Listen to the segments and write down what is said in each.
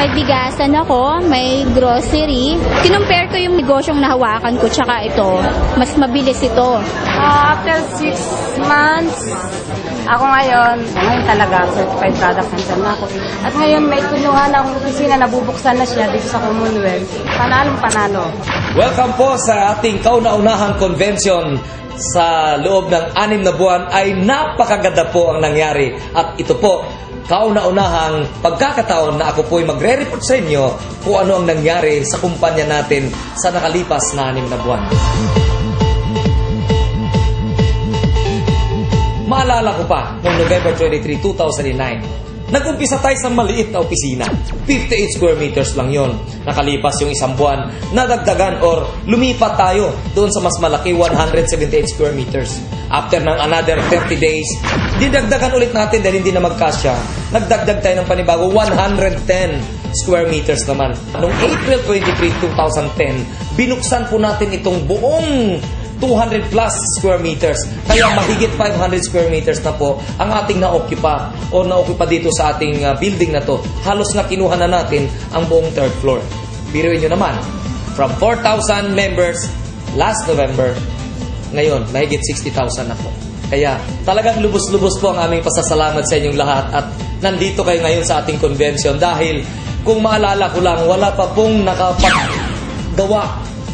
May bigasan ako, may grocery. Kinumpare ko yung negosyong nahawakan ko tsaka ito. Mas mabilis ito. After 6 months, ako ngayon talaga certified product center na ako. At ngayon may tulungan ng opisina, nabubuksan na siya dito sa Commonwealth. Panalong panalo. Welcome po sa ating kauna-unahang convention. Sa loob ng 6 na buwan ay napakaganda po ang nangyari. At ito po, kauna-unahang pagkakataon na ako po ay magre-report sa inyo kung ano ang nangyari sa kumpanya natin sa nakalipas na 6 na buwan. Maalala ko pa, noong November 23, 2009, nag-umpisa tayo sa maliit na opisina. 58 square meters lang yon. Nakalipas yung 1 buwan, nadagdagan or lumipat tayo doon sa mas malaki, 178 square meters. After ng another 30 days, didagdagan ulit natin dahil hindi na magkasya. Nagdagdag tayo ng panibago, 110 square meters naman. Noong April 23, 2010, binuksan po natin itong buong 200 plus square meters. Kaya mahigit 500 square meters na po ang ating na-occupy o na-occupy dito sa ating building na to. Halos nga kinuha na natin ang buong 3rd floor. Biruin nyo naman, from 4,000 members last November, ngayon, mahigit 60,000 na po. Kaya talagang lubos-lubos po ang aming pasasalamat sa inyong lahat at nandito kayo ngayon sa ating convention dahil kung maalala ko lang, wala pa pong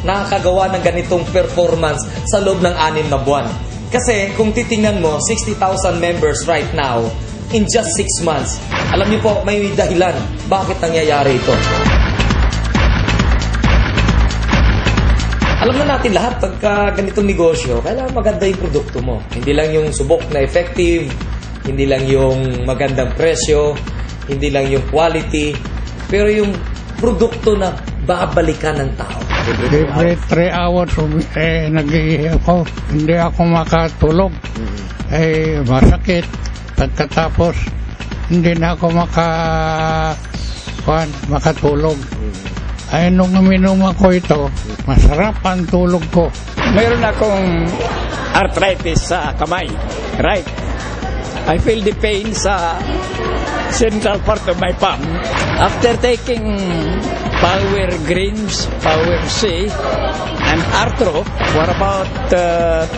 nakakagawa ng ganitong performance sa loob ng 6 na buwan. Kasi kung titingnan mo, 60,000 members right now in just 6 months. Alam niyo po, may dahilan bakit nangyayari ito. Alam na natin lahat, pagka ganitong negosyo, kailangan maganda yung produkto mo. Hindi lang yung subok na effective, hindi lang yung magandang presyo, hindi lang yung quality, pero yung produkto na babalikan ng tao. Every 3 hours, nag-ihi ako. Hindi ako makatulog. Masakit. Pagkatapos, hindi na ako makatulog. Nung uminom ako ito, masarap ang tulog ko. Meron akong arthritis sa kamay. Right. I feel the pain sa central part of my palm. After taking Power Greens, Power C, and Arthro for about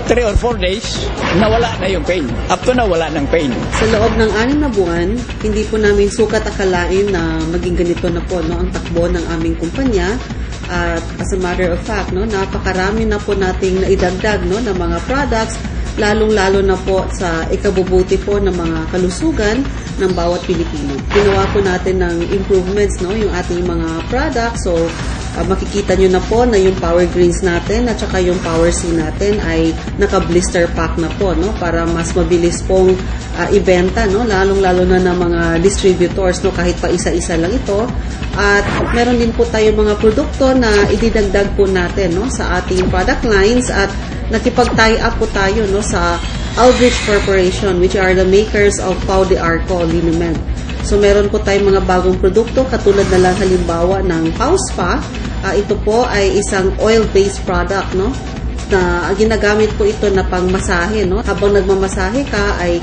3 or 4 days, nawala na yung pain. Up to now, wala ng pain. Sa loob ng 6 na buwan, hindi po namin sukat akalain na maging ganito na po ang takbo ng aming kumpanya. At as a matter of fact, napakarami na po nating naidagdag ng mga products, lalong-lalo na po sa ikabubuti po ng mga kalusugan ng bawat Pilipino. Ginawa po natin ng improvements, yung ating mga products. So, makikita nyo na po na yung Power Greens natin at saka yung Power C natin ay naka-blister pack na po, para mas mabilis pong ibenta, lalong-lalo na ng mga distributors, kahit pa isa-isa lang ito. At meron din po tayo mga produkto na ididagdag po natin sa ating product lines at nakipag-tie up po tayo sa Aldrich Corporation, which are the makers of Pau de Arco liniment. So meron po tayong mga bagong produkto katulad na lang halimbawa ng Pau Spa. Ito po ay isang oil-based product, na ginagamit po ito na pangmasahe, Habang nagmamasahe ka ay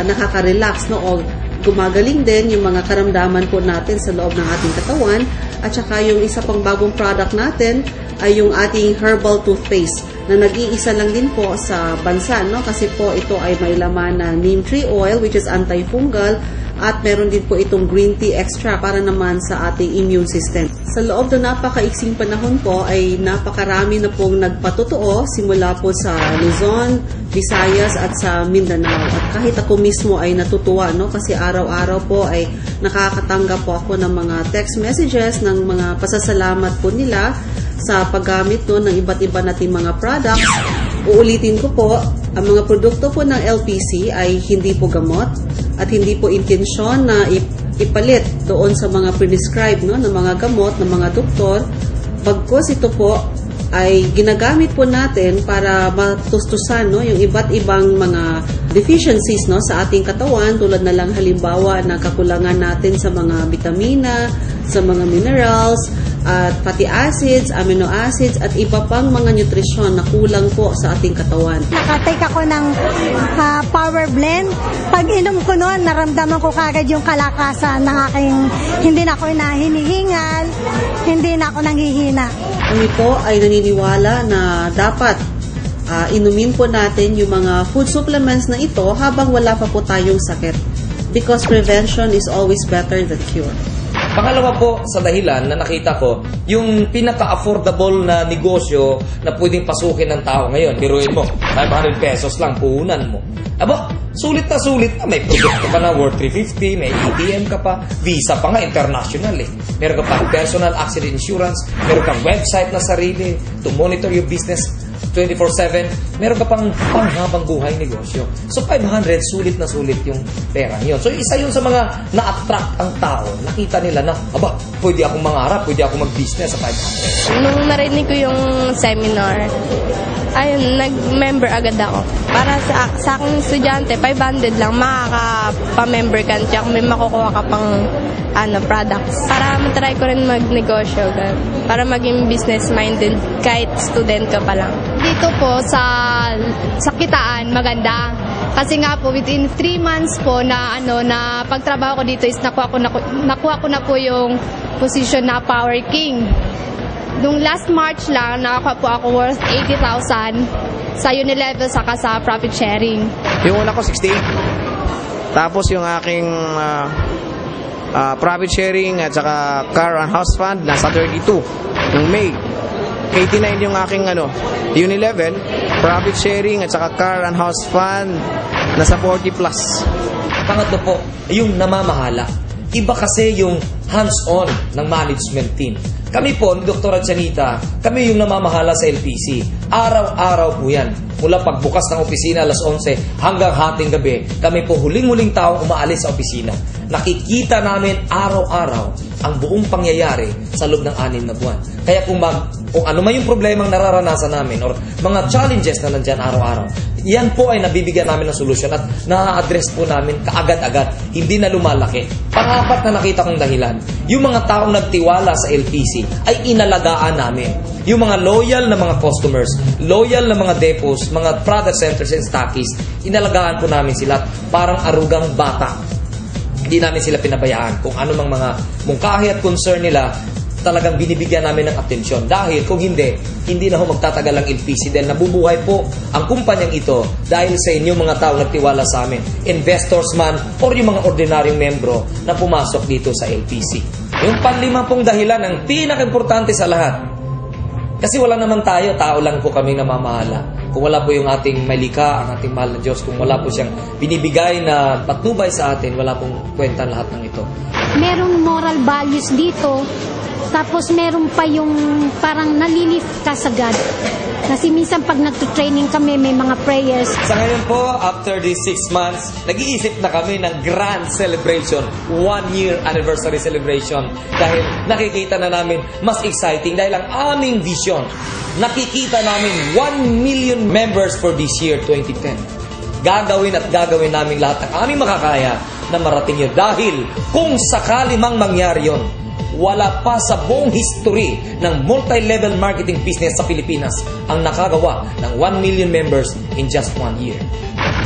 nakaka-relax, o gumagaling din yung mga karamdaman po natin sa loob ng ating katawan. At saka yung isa pang bagong product natin ay yung ating herbal toothpaste na nag-iisa lang din po sa bansa, kasi po ito ay may laman na neem tree oil which is antifungal at meron din po itong green tea extract para naman sa ating immune system. Sa loob na napakaiksing panahon po ay napakarami na pong nagpatotoo simula po sa Luzon, Visayas at sa Mindanao. At kahit ako mismo ay natutuwa, kasi araw-araw po ay nakakatanggap po ako ng mga text messages ng mga pasasalamat po nila sa paggamit ng iba't iba nating mga products. Uulitin ko po, ang mga produkto po ng LPC ay hindi po gamot at hindi po intensyon na ipalit doon sa mga prescribed ng mga gamot ng mga doktor. Bagkus ito po ay ginagamit po natin para matustusan yung iba't ibang mga deficiencies sa ating katawan, tulad na lang halimbawa na kakulangan natin sa mga vitamina, sa mga minerals, at fatty acids, amino acids, at iba pang mga nutrisyon na kulang po sa ating katawan. Nakatake ako ng Power Blend. Pag inom ko noon, naramdaman ko kagad yung kalakasan ng aking, hindi na ako hinihingal, hindi na ako nanghihina. Kami po ay naniniwala na dapat inumin po natin yung mga food supplements na ito habang wala pa po tayong sakit. Because prevention is always better than cure. Pangalawa po sa dahilan na nakita ko, yung pinaka-affordable na negosyo na pwedeng pasukin ng tao ngayon. Biruin mo, 500 pesos lang puhunan mo. Aba, sulit na sulit na. May produkto ka na worth 350, may ATM ka pa, Visa pa nga, international eh. Meron ka pa personal accident insurance, meron kang website na sarili to monitor your business 24/7, meron ka pang panghabang buhay negosyo. So 500, sulit na sulit yung pera yun. So isa yun sa mga na-attract ang tao. Nakita nila na, aba, pwede akong mangarap, pwede akong mag-business sa 500. Nung narinig ko yung seminar, ayun, nag-member agad ako. Para sa aking estudyante, 500 lang, makaka-pa-member ka, tsaka may makukuha ka pang products. Para matry ko rin magnegosyo, para maging business-minded kahit student ka pa lang. Dito po sa kitaan, maganda. Kasi nga po, within 3 months po na pagtrabaho ko dito is nakuha ko na po yung position na Power King. Nung last March lang, nakakuha po ako worth 80,000 sa Unilevel saka sa profit sharing. Yung una ko 68. Tapos yung aking profit sharing at saka car and house fund nasa 32 yung May. 89 yung aking Unilevel, profit sharing at saka car and house fund nasa 40 plus. Pangatlo po, yung namamahala. Iba kasi yung hands-on ng management team. Kami po, ni Dr. Janita, kami yung namamahala sa LPC. Araw-araw po yan. Mula pagbukas ng opisina alas 11 hanggang hating gabi, kami po huling-huling taong umaalis sa opisina. Nakikita namin araw-araw ang buong pangyayari sa loob ng 6 na buwan. Kaya kung ano man yung problemang nararanasan namin or mga challenges na nandyan araw-araw, yan po ay nabibigyan namin ng solusyon at na-address po namin kaagad-agad. Hindi na lumalaki. Pangapat na nakita kong dahilan, yung mga taong nagtiwala sa LPC ay inalagaan namin. Yung mga loyal na mga customers, loyal na mga depots, mga product centers and stockists, inalagaan po namin sila parang arugang bata. Hindi namin sila pinabayaan. Kung ano mang mga mungkahi at concern nila, talagang binibigyan namin ng atensyon. Dahil kung hindi na ho magtatagal ang LPC dahil nabubuhay po ang kumpanyang ito dahil sa inyong mga tao nagtiwala sa amin, investors man or yung mga ordinaryong membro na pumasok dito sa LPC. Yung panlima pong dahilan, ang pinaka-importante sa lahat, kasi wala naman tayo, tao lang po kami namamahala. Kung wala po yung ating malika, ang ating mahal na Diyos, kung wala po siyang binibigay na patnubay sa atin, wala pong kwenta lahat ng ito. Merong moral values dito. Tapos meron pa yung parang nalilift ka sa God. Kasi minsan pag nagtutraining kami, may mga prayers. Sa ngayon po, after these 6 months, nag-iisip na kami ng grand celebration, 1-year anniversary celebration. Dahil nakikita na namin mas exciting dahil ang aming vision, nakikita namin 1 million members for this year, 2010. Gagawin at gagawin namin lahat ng aming makakaya na marating yun. Dahil kung sakali mang mangyari yun, wala pa sa buong history ng multi-level marketing business sa Pilipinas ang nakagawa ng 1 million members in just 1 year.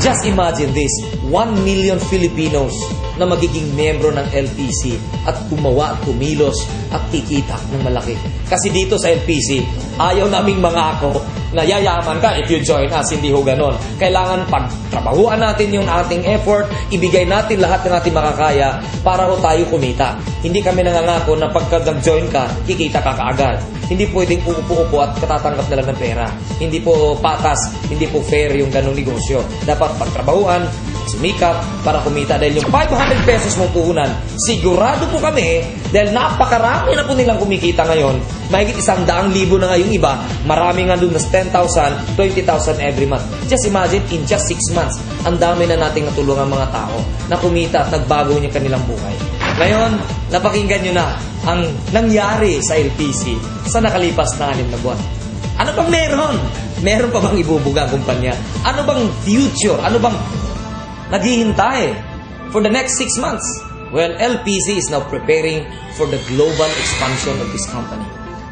Just imagine this, 1 million Filipinos na magiging membro ng LPC at gumawa at kumilos at kikita ng malaki. Kasi dito sa LPC, ayaw naming mangako na yayaman ka if you join us. Hindi ho ganon. Kailangan pagtrabahuan natin yung ating effort, ibigay natin lahat ng ating makakaya para ho tayo kumita. Hindi kami nangangako na pagka nag-join ka, kikita ka kaagad. Hindi pwedeng uupo-upo at katatanggap na lang ng pera. Hindi po patas, hindi po fair yung ganong negosyo. Dapat pagtrabahuan, sumikap para kumita dahil yung 500 pesos mong puhunan, sigurado po kami dahil napakarami na po nilang kumikita ngayon, mahigit 100,000 na ngayong iba, marami nga doon na 10,000, 20,000 every month. Just imagine, in just 6 months, ang dami na nating natulungan mga tao na kumita at nagbago niya kanilang buhay. Ngayon, napakinggan nyo na ang nangyari sa LPC sa nakalipas na 6 na buwan. Ano bang meron? Meron pa bang ibubuga ang kumpanya? Ano bang future? Ano bang naghihintay for the next 6 months? Well, LPZ is now preparing for the global expansion of this company.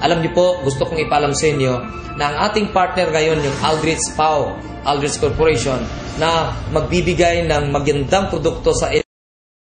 Alam niyo po, gusto kong ipaalam sa inyo na ang ating partner ngayon, yung Aldrich Corporation, na magbibigay ng magandang produkto sa